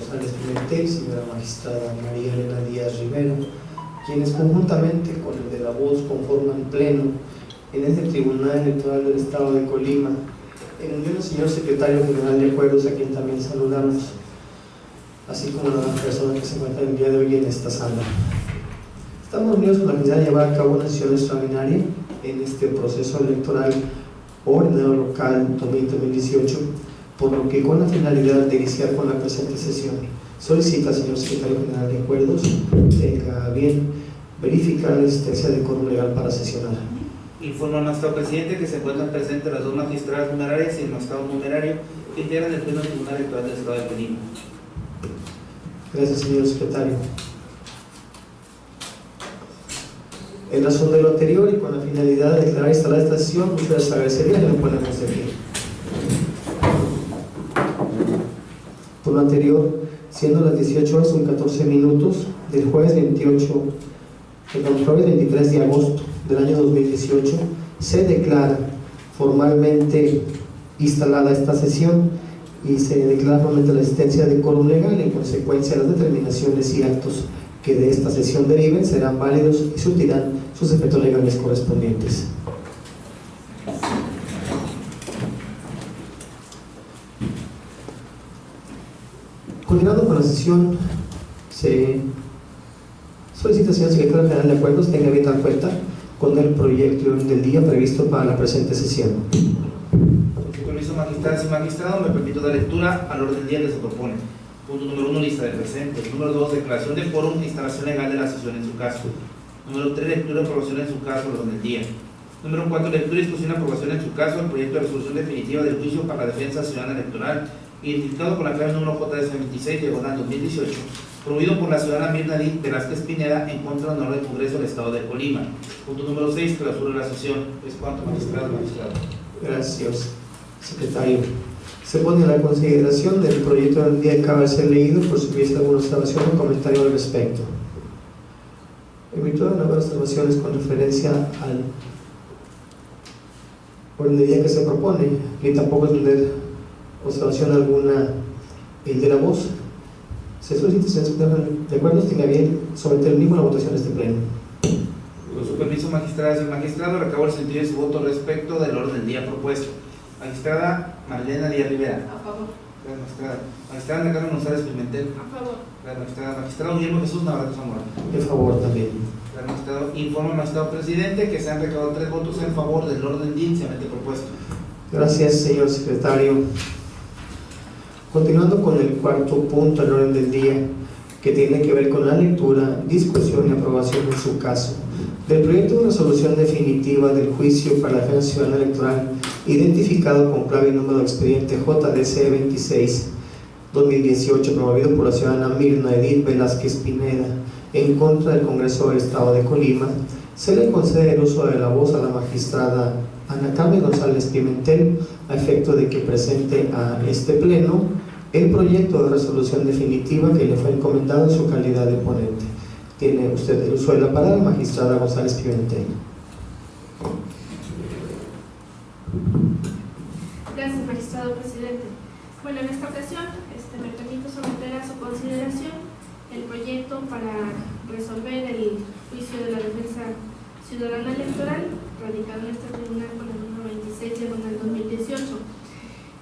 González Pimentel, señora magistrada María Elena Díaz Rivera, quienes conjuntamente con el de la voz conforman pleno en este Tribunal Electoral del Estado de Colima, en unión al señor secretario general de Acuerdos, a quien también saludamos, así como a las personas que se encuentran el día de hoy en esta sala. Estamos unidos con la finalidad de llevar a cabo una sesión extraordinaria en este proceso electoral ordenado local 2018, por lo que con la finalidad de iniciar con la presente sesión, solicita al señor secretario general de Acuerdos tenga bien verificar la existencia de quórum legal para sesionar. Informa a nuestro presidente que se encuentran presentes las dos magistradas numerarias y el magistrado numerario que integran el Pleno Tribunal Electoral del Estado de Colima. Gracias, señor secretario. En razón de lo anterior y con la finalidad de declarar instalada esta sesión, muchas les agradecería que lo ponemos de pie. Por lo anterior, siendo las 18 horas con 14 minutos del jueves 23 de agosto del año 2018, se declara formalmente instalada esta sesión y se declara formalmente la existencia de quórum legal. En consecuencia, las determinaciones y actos que de esta sesión deriven serán válidos y surtirán sus efectos legales correspondientes. Continuando con la sesión, se solicita al señor secretario general de Acuerdos tenga bien dar cuenta con el proyecto del día previsto para la presente sesión. Con su permiso, magistradas y magistrados, me permito dar lectura al orden del día que se propone. Punto número 1, lista de presentes. Número 2, declaración de quórum e instalación legal de la sesión en su caso. Número 3, lectura y aprobación en su caso al orden del día. Número 4, lectura y discusión y aprobación en su caso el proyecto de resolución definitiva del juicio para la defensa ciudadana electoral, identificado con la clave número JS26/2018, promovido por la ciudadana Mirna Edith Velázquez Pineda en contra del orden del Congreso del Estado de Colima. Punto número 6, clausura de la sesión. Es cuanto, magistrado. Gracias, secretario. Se pone a la consideración del proyecto del día que acaba de ser leído, por si hubiese alguna observación o comentario al respecto. En virtud de nuevas observaciones con referencia al orden del día que se propone, ni tampoco tener observación alguna el de la voz, se solicita de acuerdo tenga bien someter el mismo a la votación de este pleno. Con su permiso, magistradas y magistrado, recabo el sentido de su voto respecto del orden del día propuesto. Magistrada Marilena Díaz Rivera. A favor. Gracias, magistrada. Magistrada Ana Carmen González Pimentel. A favor. Gracias, magistrada. Magistrado Guillermo Jesús Navarrete Zamora. De favor también. Gracias, magistrado. Informa al magistrado presidente que se han recabado 3 votos en favor del orden del día inicialmente propuesto. Gracias, señor secretario. Continuando con el cuarto punto del orden del día, que tiene que ver con la lectura, discusión y aprobación en su caso del proyecto de resolución definitiva del juicio para la defensa ciudadana electoral, identificado con clave y número de expediente JDC 26/2018, promovido por la ciudadana Mirna Edith Velázquez Pineda en contra del Congreso del Estado de Colima, se le concede el uso de la voz a la magistrada Ana Carmen González Pimentel, a efecto de que presente a este pleno el proyecto de resolución definitiva que le fue encomendado en su calidad de ponente. Tiene usted el uso de la palabra, magistrada González Pimentel. Gracias, magistrado presidente. Bueno, en esta ocasión me permito someter a su consideración el proyecto para resolver el juicio de la defensa ciudadana electoral radicado en este tribunal con el número 26/2018.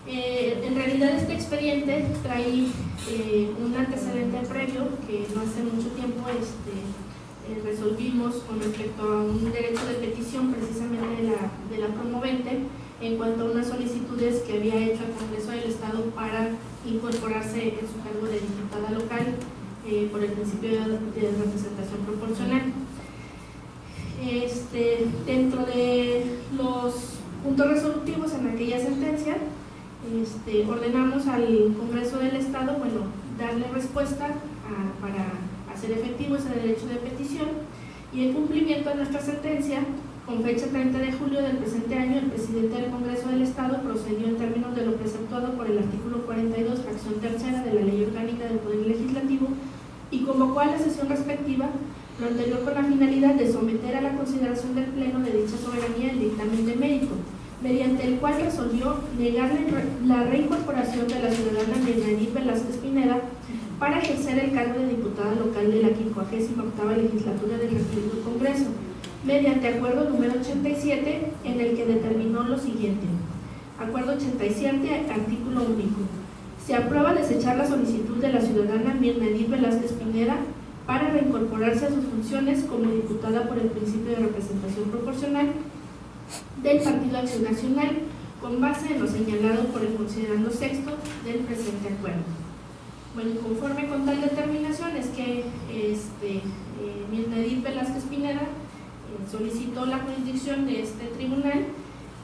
En realidad este expediente trae un antecedente previo que no hace mucho tiempo resolvimos con respecto a un derecho de petición precisamente de la promovente en cuanto a unas solicitudes que había hecho al Congreso del Estado para incorporarse en su cargo de diputada local por el principio de representación proporcional. Dentro de los puntos resolutivos en aquella sentencia, ordenamos al Congreso del Estado, darle respuesta para hacer efectivo ese derecho de petición, y en cumplimiento de nuestra sentencia, con fecha 30 de julio del presente año, el presidente del Congreso del Estado procedió en términos de lo preceptuado por el artículo 42, fracción tercera de la Ley Orgánica del Poder Legislativo, y convocó a la sesión respectiva, lo anterior con la finalidad de someter a la consideración del Pleno de dicha soberanía el dictamen de mérito, mediante el cual resolvió negarle la reincorporación de la ciudadana Mirna Edith Velázquez Pineda ejercer el cargo de diputada local de la 58ª legislatura del referido Congreso, mediante acuerdo número 87, en el que determinó lo siguiente. Acuerdo 87, artículo único. Se aprueba desechar la solicitud de la ciudadana Mirna Edith Velázquez Pineda para reincorporarse a sus funciones como diputada por el principio de representación proporcional del Partido Acción Nacional, con base en lo señalado por el considerando sexto del presente acuerdo. Bueno, conforme con tal determinación es que Mirna Edith Velázquez Pineda solicitó la jurisdicción de este tribunal,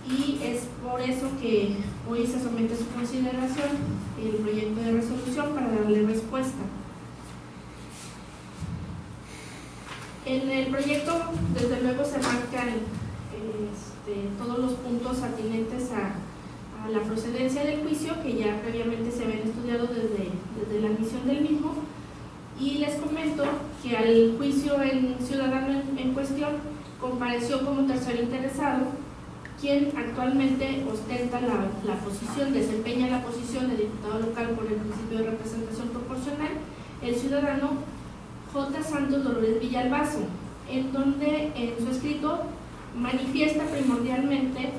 y es por eso que hoy se somete a su consideración el proyecto de resolución para darle respuesta. En el proyecto, desde luego, se marcan todos los puntos atinentes a la procedencia del juicio, que ya previamente se habían estudiado desde la admisión del mismo, y les comento que al juicio ciudadano en cuestión compareció como tercero interesado, quien actualmente ostenta la posición, desempeña la posición de diputado local por el principio de representación proporcional, el ciudadano J. Santos Dolores Villalbazo, en donde en su escrito manifiesta primordialmente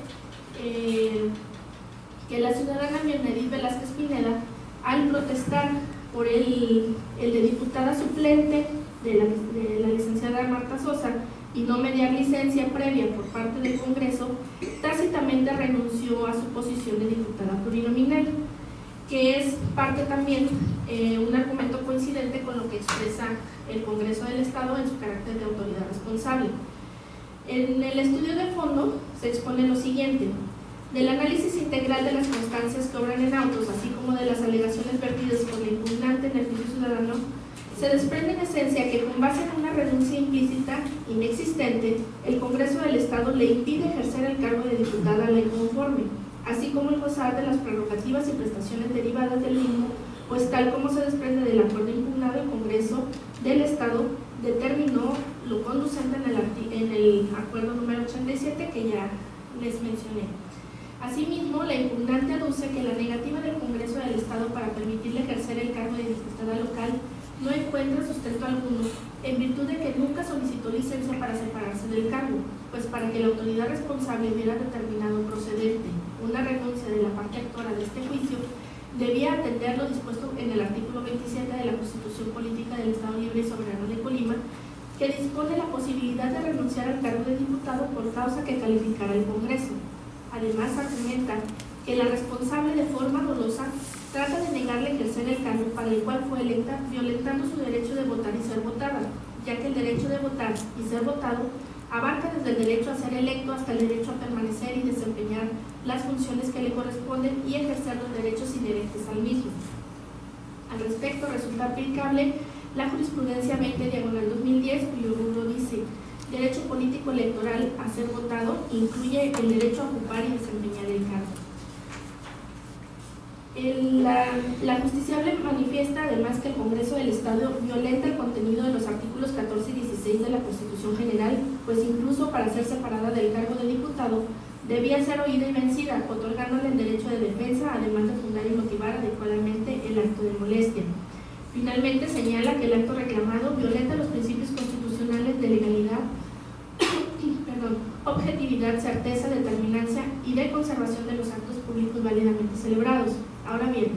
que la ciudadana Mirna Edith Velázquez Pineda, al protestar por el de diputada suplente de la licenciada Marta Sosa y no mediar licencia previa por parte del Congreso, tácitamente renunció a su posición de diputada plurinominal, que es parte también, un argumento coincidente con lo que expresa el Congreso del Estado en su carácter de autoridad responsable. En el estudio de fondo se expone lo siguiente: del análisis integral de las constancias que obran en autos, así como de las alegaciones vertidas por la impugnante en el juicio ciudadano, se desprende en esencia que, con base en una renuncia implícita, inexistente, el Congreso del Estado le impide ejercer el cargo de diputada a la inconforme, así como el gozar de las prerrogativas y prestaciones derivadas del mismo, pues tal como se desprende del acuerdo impugnado, el Congreso del Estado determinó lo conducente en el acuerdo número 87 que ya les mencioné. Asimismo, la impugnante aduce que la negativa del Congreso del Estado para permitirle ejercer el cargo de diputada local no encuentra sustento alguno, en virtud de que nunca solicitó licencia para separarse del cargo, pues para que la autoridad responsable hubiera determinado procedente una renuncia de la parte actora de este juicio, debía atender lo dispuesto en el artículo 27 de la Constitución Política del Estado Libre y Soberano de Colima, que dispone la posibilidad de renunciar al cargo de diputado por causa que calificara el Congreso. Además, argumenta que la responsable de forma dolosa trata de negarle ejercer el cargo para el cual fue electa, violentando su derecho de votar y ser votada, ya que el derecho de votar y ser votado abarca desde el derecho a ser electo hasta el derecho a permanecer y desempeñar las funciones que le corresponden y ejercer los derechos inherentes al mismo. Al respecto, resulta aplicable la jurisprudencia 20/2010, cuyo rubro dice: derecho político electoral a ser votado incluye el derecho a ocupar y desempeñar el cargo. La justiciable manifiesta además que el Congreso del Estado violenta el contenido de los artículos 14 y 16 de la Constitución General, pues incluso para ser separada del cargo de diputado debía ser oída y vencida, otorgándole el derecho de defensa, además de fundar y motivar adecuadamente el acto de molestia. Finalmente, señala que el acto reclamado violenta los principios constitucionales de legalidad, objetividad, certeza, determinancia y de conservación de los actos públicos válidamente celebrados. Ahora bien,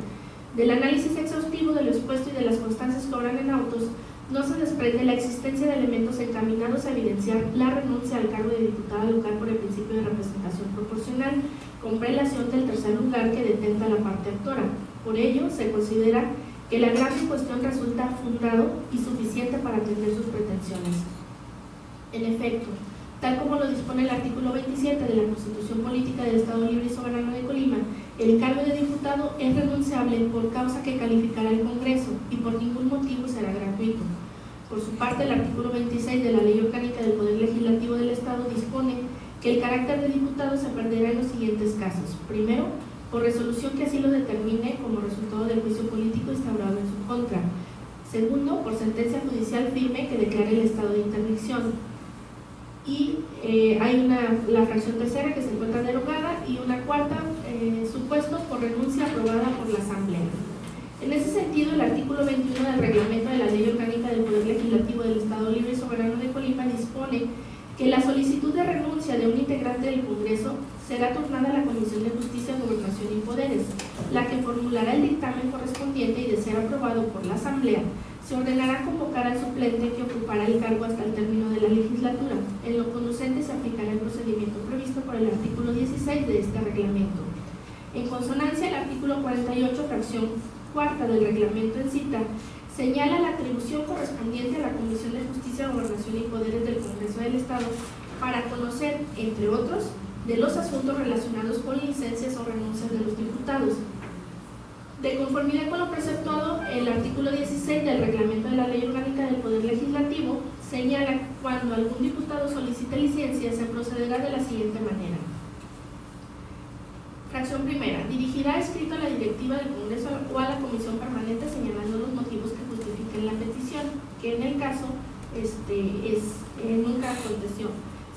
del análisis exhaustivo de lo expuesto y de las constancias que obran en autos, no se desprende la existencia de elementos encaminados a evidenciar la renuncia al cargo de diputada local por el principio de representación proporcional, con prelación del tercer lugar que detenta la parte actora. Por ello, se considera que el agravio en cuestión resulta fundado y suficiente para atender sus pretensiones. En efecto, tal como lo dispone el artículo 27 de la Constitución Política del Estado Libre y Soberano de Colima, el cargo de diputado es renunciable por causa que calificará el Congreso y por ningún motivo será gratuito. Por su parte, el artículo 26 de la Ley Orgánica del Poder Legislativo del Estado dispone que el carácter de diputado se perderá en los siguientes casos. Primero, por resolución que así lo determine como resultado del juicio político instaurado en su contra. Segundo, por sentencia judicial firme que declare el estado de interdicción. Y hay la fracción tercera que se encuentra derogada y una cuarta, supuesto por renuncia aprobada por la Asamblea. En ese sentido, el artículo 21 del reglamento de la Ley Orgánica del Poder Legislativo del Estado Libre y Soberano de Colima dispone que la solicitud de renuncia de un integrante del Congreso será turnada a la Comisión de Justicia, Gobernación y Poderes, la que formulará el dictamen correspondiente y, de ser aprobado por la Asamblea, se ordenará convocar al suplente que ocupará el cargo hasta el término de la legislatura. En lo conducente se aplicará el procedimiento previsto por el artículo 16 de este reglamento. En consonancia, el artículo 48, fracción cuarta del reglamento en cita, señala la atribución correspondiente a la Comisión de Justicia, Gobernación y Poderes del Congreso del Estado para conocer, entre otros, de los asuntos relacionados con licencias o renuncias de los diputados. De conformidad con lo preceptuado, el artículo 16 del reglamento de la Ley Orgánica del Poder Legislativo señala que cuando algún diputado solicite licencia se procederá de la siguiente manera. Fracción primera, dirigirá escrito a la directiva del Congreso o a la Comisión Permanente señalando los motivos que justifiquen la petición, que en el caso nunca aconteció.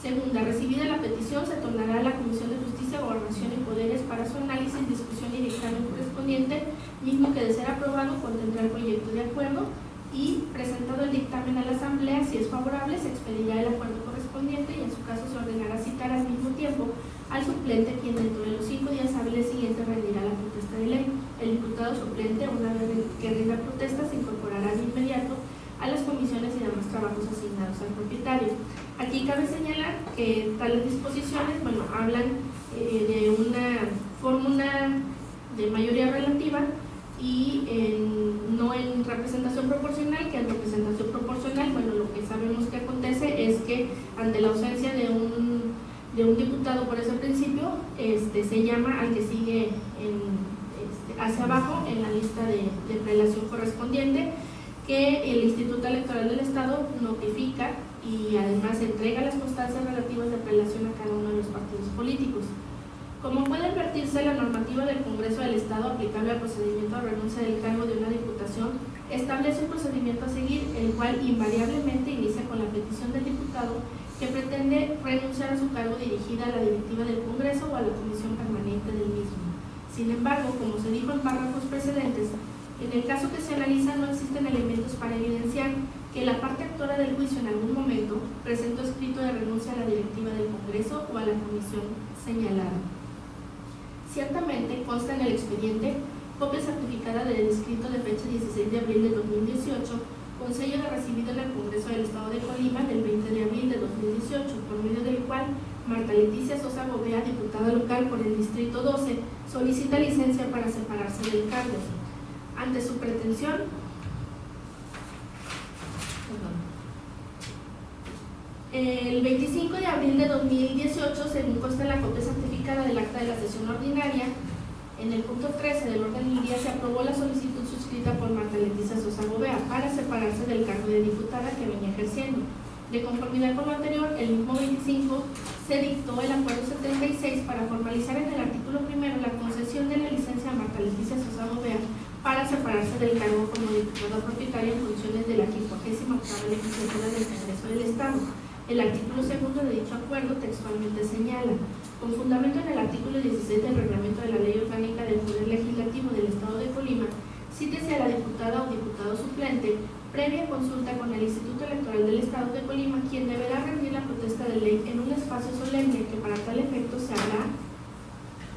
Segunda, recibida la petición, se tornará a la Comisión de Justicia, Gobernación y Poderes para su análisis, discusión y dictamen correspondiente, mismo que, de ser aprobado, contendrá el proyecto de acuerdo y, presentado el dictamen a la Asamblea, si es favorable, se expedirá el acuerdo correspondiente y en su caso se ordenará citar al mismo tiempo al suplente, quien dentro de los 5 días hábiles siguientes rendirá la protesta de ley. El diputado suplente, una vez que rinda protesta, se incorporará de inmediato a las comisiones y demás trabajos asignados al propietario. Aquí cabe señalar que tales disposiciones, hablan de una fórmula de mayoría relativa y no en representación proporcional, que en representación proporcional, lo que sabemos que acontece es que ante la ausencia de un diputado por ese principio, se llama al que sigue hacia abajo en la lista de prelación correspondiente, que el Instituto Electoral del Estado notifica y además entrega las constancias relativas de prelación a cada uno de los partidos políticos. Como puede advertirse, la normativa del Congreso del Estado aplicable al procedimiento de renuncia del cargo de una diputación establece un procedimiento a seguir, el cual invariablemente inicia con la petición del diputado que pretende renunciar a su cargo dirigida a la directiva del Congreso o a la comisión permanente del mismo. Sin embargo, como se dijo en párrafos precedentes, en el caso que se analiza no existen elementos para evidenciar que la parte actora del juicio en algún momento presentó escrito de renuncia a la directiva del Congreso o a la comisión señalada. Ciertamente consta en el expediente copia certificada del escrito de fecha 16 de abril de 2018 con sello de recibido en el Congreso del Estado de Colima del 20 de abril de 2018, por medio del cual Marta Leticia Sosa Gobea, diputada local por el Distrito 12, solicita licencia para separarse del cargo. Ante su pretensión, el 25 de abril de 2018, según consta en la copia certificada del acta de la sesión ordinaria, en el punto 13 del orden del día se aprobó la solicitud suscrita por Marta Leticia Sosa Gobea para separarse del cargo de diputada que venía ejerciendo. De conformidad con lo anterior, el mismo 25 se dictó el acuerdo 76 para formalizar en el artículo primero la concesión de la licencia a Marta Leticia Sosa Gobea para separarse del cargo como diputada propietaria en funciones de la 58ª legislatura del Congreso del Estado. El artículo segundo de dicho acuerdo textualmente señala: con fundamento en el artículo 16 del reglamento de la Ley Orgánica del Poder Legislativo del Estado de Colima, cítese a la diputada o diputado suplente, previa consulta con el Instituto Electoral del Estado de Colima, quien deberá rendir la protesta de ley en un espacio solemne que para tal efecto se hará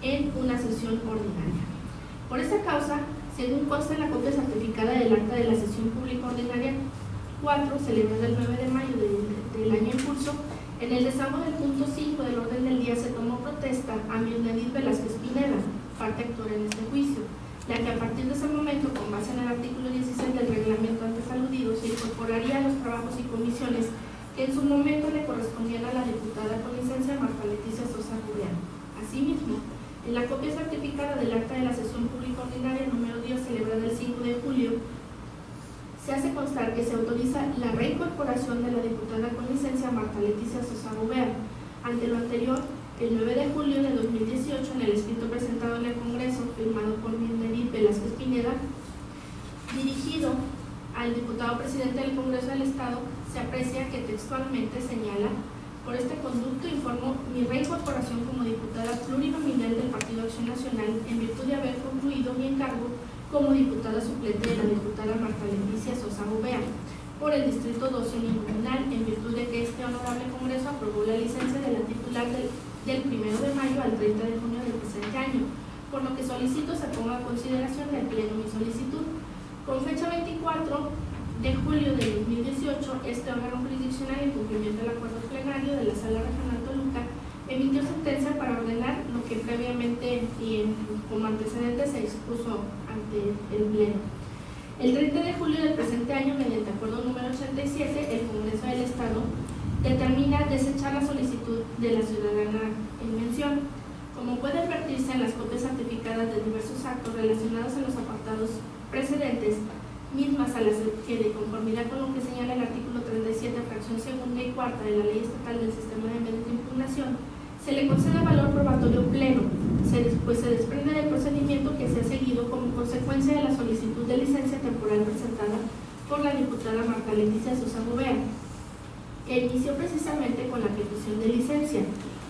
en una sesión ordinaria. Por esta causa, según consta en la copia certificada del acta de la sesión pública ordinaria 4, celebrada el 9 de mayo del año en curso, en el desahogo del punto 5 del orden del día se tomó protesta a Mildred Velázquez Pineda, parte actora en este juicio, la que a partir de ese momento, con base en el artículo 16 del reglamento antes aludido, se incorporaría a los trabajos y comisiones que en su momento le correspondían a la diputada con licencia Marta Leticia Sosa Gobea. Asimismo, en la copia certificada del acta de la sesión pública ordinaria número 10, celebrada el 5 de julio, se hace constar que se autoriza la reincorporación de la diputada con licencia Marta Leticia Sosa Gobea. Ante lo anterior, el 9 de julio de 2018, en el escrito presentado en el Congreso, firmado por Mildred Velázquez Pineda, dirigido al diputado presidente del Congreso del Estado, se aprecia que textualmente señala: por este conducto informo mi reincorporación como diputada plurinominal del Partido Acción Nacional en virtud de haber concluido mi encargo como diputada suplente de la diputada Marta Leticia Sosa Gobea por el Distrito 12 uninominal, en virtud de que este honorable Congreso aprobó la licencia de la titular del 1 de mayo al 30 de junio del presente año, por lo que solicito se ponga a consideración del Pleno mi solicitud. Con fecha 24 de julio de 2018, este órgano jurisdiccional, en cumplimiento del acuerdo plenario de la Sala Regional Toluca, emitió sentencia para ordenar lo que previamente y como antecedente se expuso ante el Pleno. El 30 de julio del presente año, mediante acuerdo número 87, el Congreso del Estado determina desechar la solicitud de la ciudadana en mención. Como puede advertirse en las copias certificadas de diversos actos relacionados a los apartados precedentes, mismas a las que, de conformidad con lo que señala el artículo 37, fracción segunda y cuarta de la Ley Estatal del Sistema de Medios de Impugnación, se le concede valor probatorio pleno, pues se desprende del procedimiento que se ha seguido como consecuencia de la solicitud de licencia temporal presentada por la diputada Marta Leticia Sosa Gobea, que inició precisamente con la petición de licencia.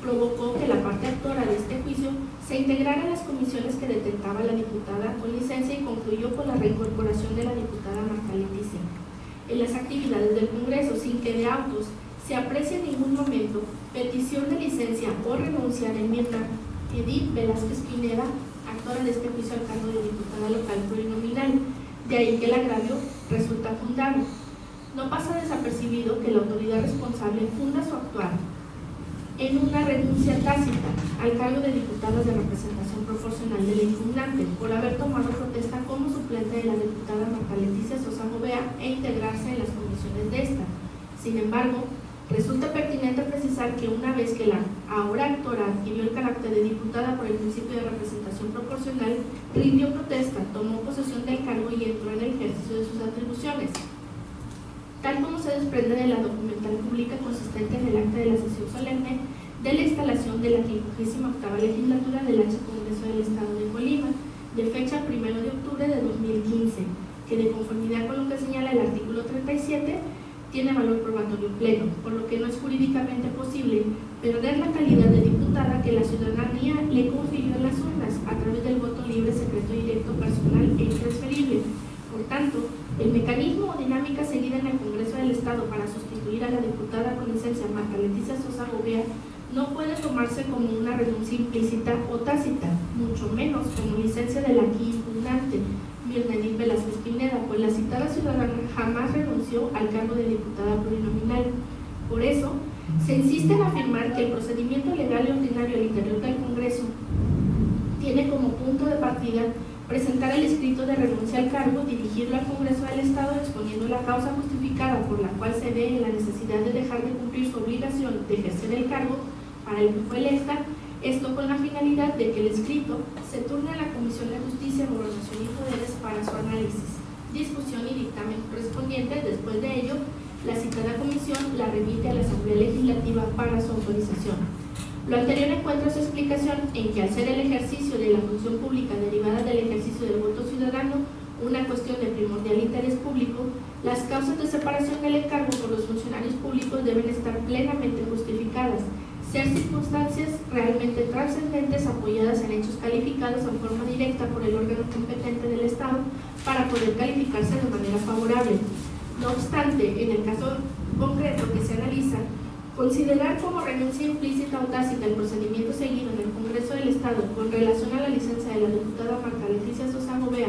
Provocó que la parte actora de este juicio se integrara en las comisiones que detentaba la diputada con licencia y concluyó con la reincorporación de la diputada Marta Leticia en las actividades del Congreso, sin que de autos se aprecie en ningún momento petición de licencia o renuncia de Mirna Edith Velázquez Pineda, actora de este juicio al cargo de diputada local plurinominal. De ahí que el agravio resulta fundado. No pasa desapercibido que la autoridad responsable funda su actuar en una renuncia tácita al cargo de diputada de representación proporcional de la impugnante por haber tomado protesta como suplente de la diputada Marta Leticia Sosa Gobea e integrarse en las comisiones de esta. Sin embargo, resulta pertinente precisar que una vez que la ahora actora adquirió el carácter de diputada por el principio de representación proporcional, rindió protesta, tomó posesión del cargo y entró en el ejercicio de sus atribuciones, tal como se desprende de la documental pública consistente en el acta de la sesión solemne de la instalación de la 58ª legislatura del H. Congreso del Estado de Colima, de fecha 1 de octubre de 2015, que de conformidad con lo que señala el artículo 37, tiene valor probatorio pleno, por lo que no es jurídicamente posible perder la calidad de diputada que la ciudadanía le confirió en las urnas a través del voto libre, secreto, directo, personal e intransferible. Por tanto, el mecanismo o dinámica seguida en el Congreso del Estado para sustituir a la diputada con licencia Marta Leticia Sosa Gobea no puede tomarse como una renuncia implícita o tácita, mucho menos como licencia de la aquí impugnante, Mirna Edith Velázquez Pineda, pues la citada ciudadana jamás renunció al cargo de diputada plurinominal. Por eso, se insiste en afirmar que el procedimiento legal y ordinario al interior del Congreso tiene como punto de partida presentar el escrito de renuncia al cargo, dirigirlo al Congreso del Estado exponiendo la causa justificada por la cual se ve en la necesidad de dejar de cumplir su obligación de ejercer el cargo para el que fue electa, esto con la finalidad de que el escrito se turne a la Comisión de Justicia, Gobernación y Poderes para su análisis, discusión y dictamen correspondiente. Después de ello, la citada comisión la remite a la Asamblea Legislativa para su autorización. Lo anterior encuentra su explicación en que al ser el ejercicio de la función pública derivada del ejercicio del voto ciudadano una cuestión de primordial interés público, las causas de separación del encargo por los funcionarios públicos deben estar plenamente justificadas, ser circunstancias realmente trascendentes apoyadas en hechos calificados en forma directa por el órgano competente del Estado para poder calificarse de manera favorable. No obstante, en el caso concreto que se analiza, considerar como renuncia implícita o tácita el procedimiento seguido en el Congreso del Estado con relación a la licencia de la diputada Marta Leticia Sosa Gobea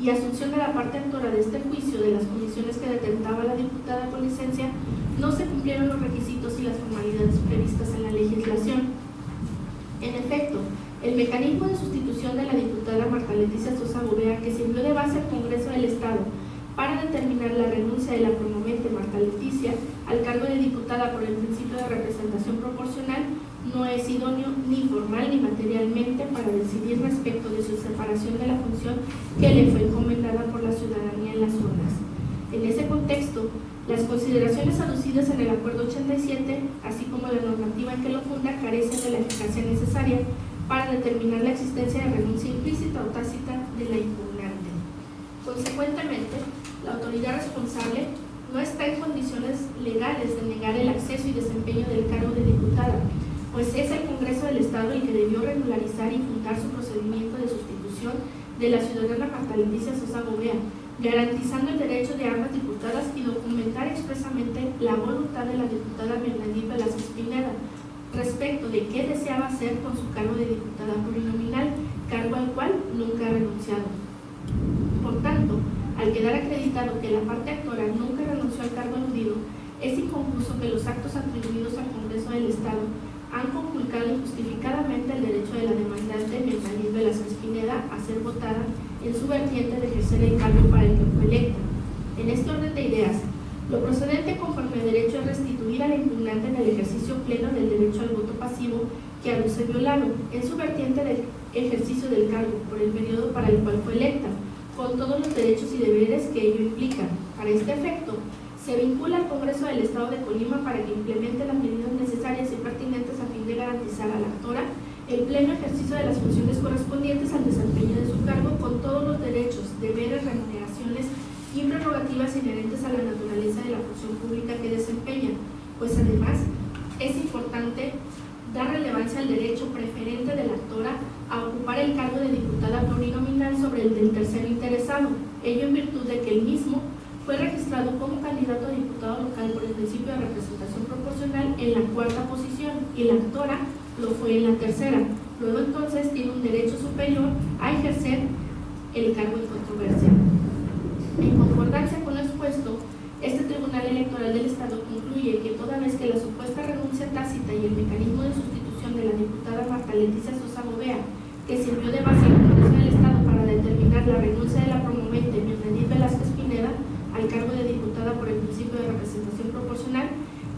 y asunción de la parte actora de este juicio de las comisiones que detentaba la diputada con licencia, no se cumplieron los requisitos y las formalidades previstas en la legislación. En efecto, el mecanismo de sustitución de la diputada Marta Leticia Sosa Gobea, que sirvió de base al Congreso del Estado para determinar la renuncia de la promovente Marta Leticia al cargo de diputada por el principio de representación proporcional, no es idóneo ni formal ni materialmente para decidir respecto de su separación de la función que le fue encomendada por la ciudadanía en las urnas. En ese contexto, las consideraciones aducidas en el Acuerdo 87, así como la normativa en que lo funda, carecen de la eficacia necesaria para determinar la existencia de renuncia implícita o tácita de la impugnante. Consecuentemente, la autoridad responsable no está en condiciones legales de negar el acceso y desempeño del cargo de diputada, pues es el Congreso del Estado el que debió regularizar y fundar su procedimiento de sustitución de la ciudadana Marta Leticia Sosa Gobea, garantizando el derecho de ambas diputadas y documentar expresamente la voluntad de la diputada Bernadette Velázquez Pineda respecto de qué deseaba hacer con su cargo de diputada plurinominal, cargo al cual nunca ha renunciado. Por tanto, al quedar acreditado que la parte actora nunca renunció al cargo aludido, es inconcluso que los actos atribuidos al Congreso del Estado han conculcado injustificadamente el derecho de la demandante Bernadette Velázquez Pineda a ser votada en su vertiente de ejercer el cargo para el que fue electa. En este orden de ideas, lo procedente conforme a derecho es restituir a la impugnante en el ejercicio pleno del derecho al voto pasivo que aduce violado en su vertiente del ejercicio del cargo por el periodo para el cual fue electa, con todos los derechos y deberes que ello implica. Para este efecto, se vincula al Congreso del Estado de Colima para que implemente las medidas necesarias y pertinentes a fin de garantizar a la actora el pleno ejercicio de las funciones correspondientes al desempeño de su cargo con todos los derechos, deberes, remuneraciones y prerrogativas inherentes a la naturaleza de la función pública que desempeña, pues además es importante dar relevancia al derecho preferente de la actora a ocupar el cargo de diputada plurinominal sobre el del tercero interesado, ello en virtud de que el mismo fue registrado como candidato a diputado local por el principio de representación proporcional en la cuarta posición y la actora lo fue en la tercera. Luego entonces tiene un derecho superior a ejercer el cargo en controversia. En concordancia con lo expuesto, este Tribunal Electoral del Estado concluye que toda vez que la supuesta renuncia tácita y el mecanismo de sustitución de la diputada Marta Leticia Sosa Gobea, que sirvió de base al Congreso del Estado para determinar la renuncia de la promovente Bernadette Velázquez Pineda al cargo de diputada por el principio de representación proporcional,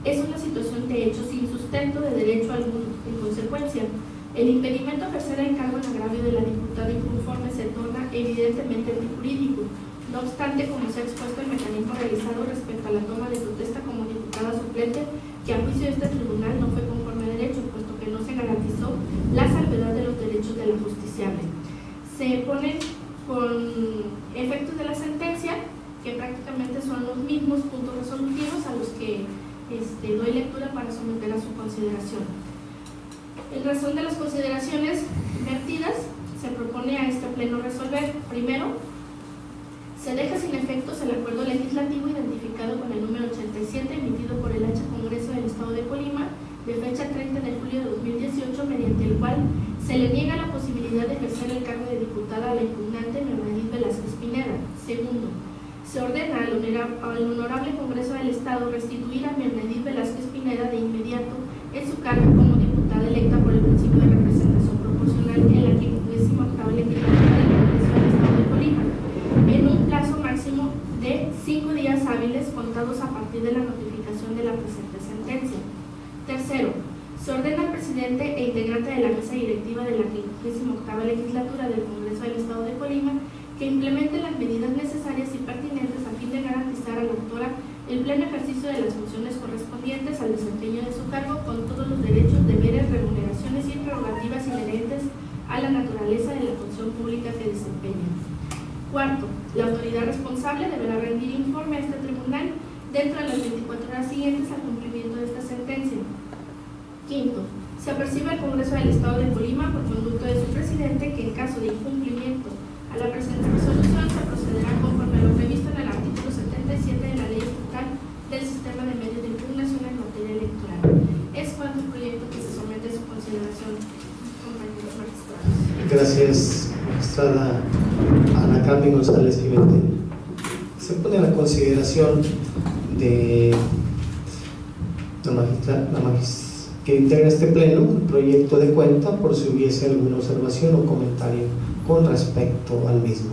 es una situación de hecho sin sustento de derecho alguno. En consecuencia, el impedimento a ejercer el cargo en agravio de la diputada inconforme se torna evidentemente antijurídico. No obstante, como se ha expuesto el mecanismo realizado respecto a la toma de protesta como diputada suplente, que a juicio de este tribunal no fue conforme a derecho, puesto que no se garantizó la salvedad de los derechos de la justiciable. Se ponen con efectos de la sentencia, que prácticamente son los mismos puntos resolutivos a los que doy lectura para someter a su consideración. En razón de las consideraciones vertidas, se propone a este pleno resolver: primero, se deja sin efectos el acuerdo legislativo identificado con el número 87 emitido por el H. Congreso del Estado de Colima de fecha 30 de julio de 2018, mediante el cual se le niega la posibilidad de ejercer el cargo de diputada a la impugnante Bernadette Velázquez Pineda. Segundo, se ordena al Honorable Congreso del Estado restituir a Bernadette Velázquez Pineda de inmediato en su cargo como diputada electa por el principio de representación proporcional en la 58ª legislatura del Congreso del Estado de Colima, en un plazo máximo de 5 días hábiles contados a partir de la notificación de la presente sentencia. Tercero, se ordena al presidente e integrante de la mesa directiva de la 58ª legislatura del Congreso del Estado de Colima que implemente las medidas necesarias y pertinentes a fin de garantizar a la autora el pleno ejercicio de las funciones correspondientes al desempeño de su cargo con todos los derechos, deberes, remuneraciones y prerrogativas inherentes a la naturaleza de la función pública que desempeña. Cuarto, la autoridad responsable deberá rendir informe a este tribunal dentro de las 24 horas siguientes al cumplimiento de esta sentencia. Quinto, se apercibe al Congreso del Estado de Colima por conducto de su presidente que en caso de incumplimiento a la presente resolución se procederá conforme a lo previsto en el artículo 77 de la Ley Estatal del Sistema de Medios de Impugnación en materia electoral. Es cuanto el proyecto que se somete a su consideración, compañeros magistrados. Gracias, magistrada Ana Carmen González Pimentel. Se pone a la consideración de la magistrada que integra este pleno el proyecto de cuenta por si hubiese alguna observación o comentario con respecto al mismo.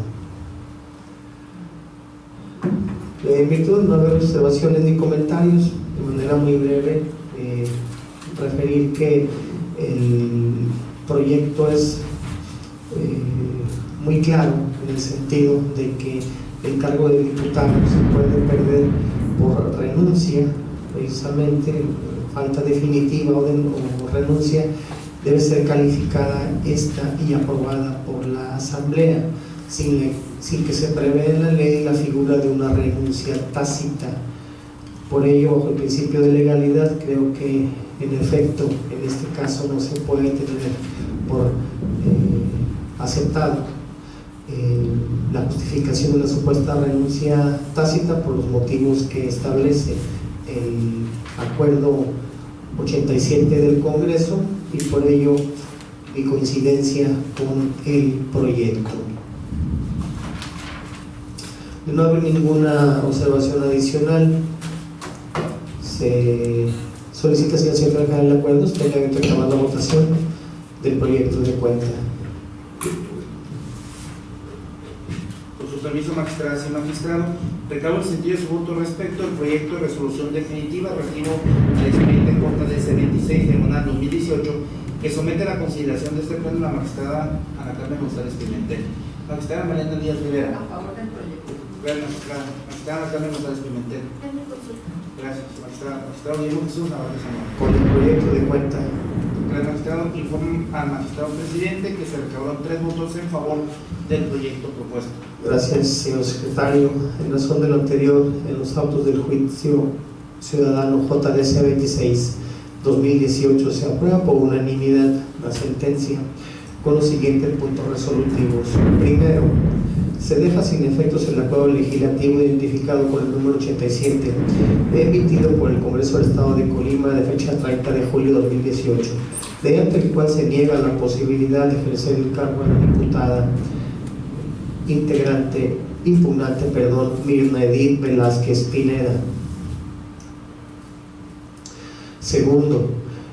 En virtud de no haber observaciones ni comentarios, de manera muy breve, referir que el proyecto es muy claro en el sentido de que el cargo de diputado se puede perder por renuncia, precisamente falta definitiva o renuncia, debe ser calificada esta y aprobada por la Asamblea, sin que se prevé en la ley la figura de una renuncia tácita. Por ello, bajo el principio de legalidad, creo que en efecto, en este caso no se puede tener por aceptado la justificación de la supuesta renuncia tácita por los motivos que establece el acuerdo 87 del Congreso y por ello mi coincidencia con el proyecto. De no haber ninguna observación adicional, se solicita, señor secretario general, el acuerdo. Usted le reclamar la votación del proyecto de cuenta. Con su permiso, magistradas y magistrado, recabo el sentido de su voto respecto al proyecto de resolución definitiva relativo al expediente corta de C26/2018, que somete a la consideración de este pleno la magistrada Ana Carmen González Pimentel. Magistrada Mariana Díaz Rivera. A favor del proyecto. Gracias, magistrada. Magistrada Ana Carmen González Pimentel. Gracias, magistrada. Magistrado Guillermo Jesús Navarro Zamora. Con el proyecto de cuenta. El magistrado informa al magistrado presidente que se recabaron 3 votos en favor del proyecto propuesto. Gracias, señor secretario. En razón de lo anterior, en los autos del juicio ciudadano JDC 26/2018 se aprueba por unanimidad la sentencia con los siguientes puntos resolutivos. Primero, se deja sin efectos el acuerdo legislativo identificado con el número 87 emitido por el Congreso del Estado de Colima de fecha 30 de julio de 2018, mediante el cual se niega la posibilidad de ejercer el cargo de la diputada impugnante, Mirna Edith Velázquez Pineda. Segundo,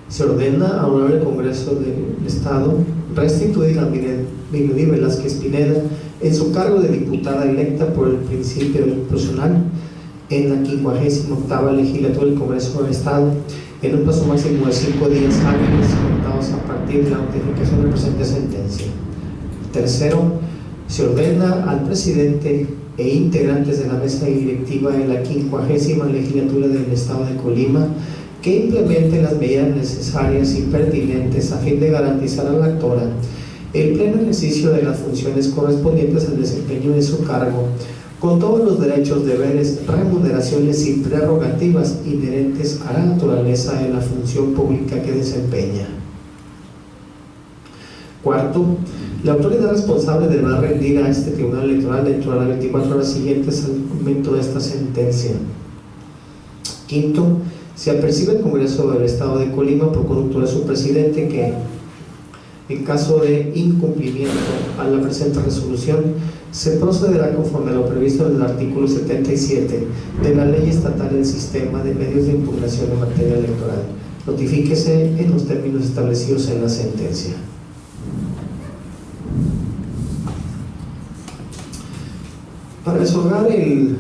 se ordena al Honorable Congreso del Estado restituir a Mirna Edith Velázquez Pineda en su cargo de diputada electa por el principio proporcional en la 58ª legislatura del Congreso del Estado en un plazo máximo de 5 días hábiles contados a partir de la notificación de la presente sentencia. Tercero, se ordena al presidente e integrantes de la mesa directiva de la 50ª legislatura del Estado de Colima que implementen las medidas necesarias y pertinentes a fin de garantizar a la actora el pleno ejercicio de las funciones correspondientes al desempeño de su cargo, con todos los derechos, deberes, remuneraciones y prerrogativas inherentes a la naturaleza de la función pública que desempeña. Cuarto, la autoridad responsable deberá rendir a este Tribunal Electoral dentro de las 24 horas siguientes al cumplimiento de esta sentencia. Quinto, se apercibe el Congreso del Estado de Colima por conducto de su presidente que, en caso de incumplimiento a la presente resolución, se procederá conforme a lo previsto en el artículo 77 de la Ley Estatal del Sistema de Medios de Impugnación en materia electoral. Notifíquese en los términos establecidos en la sentencia. Para resolver el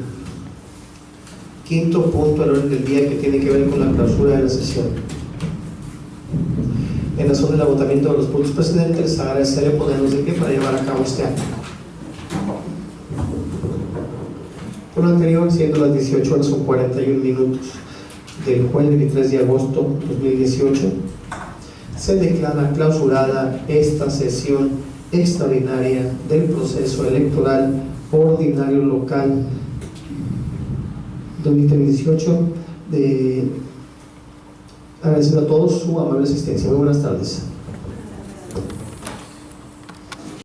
quinto punto del orden del día, que tiene que ver con la clausura de la sesión, en razón del agotamiento de los puntos precedentes, les agradeceré ponernos de pie para llevar a cabo este acto. Por lo anterior, siendo las 18 horas con 41 minutos del jueves 23 de agosto de 2018, se declara clausurada esta sesión extraordinaria del proceso electoral ordinario local 2018. Agradeciendo a todos su amable asistencia. Muy buenas tardes.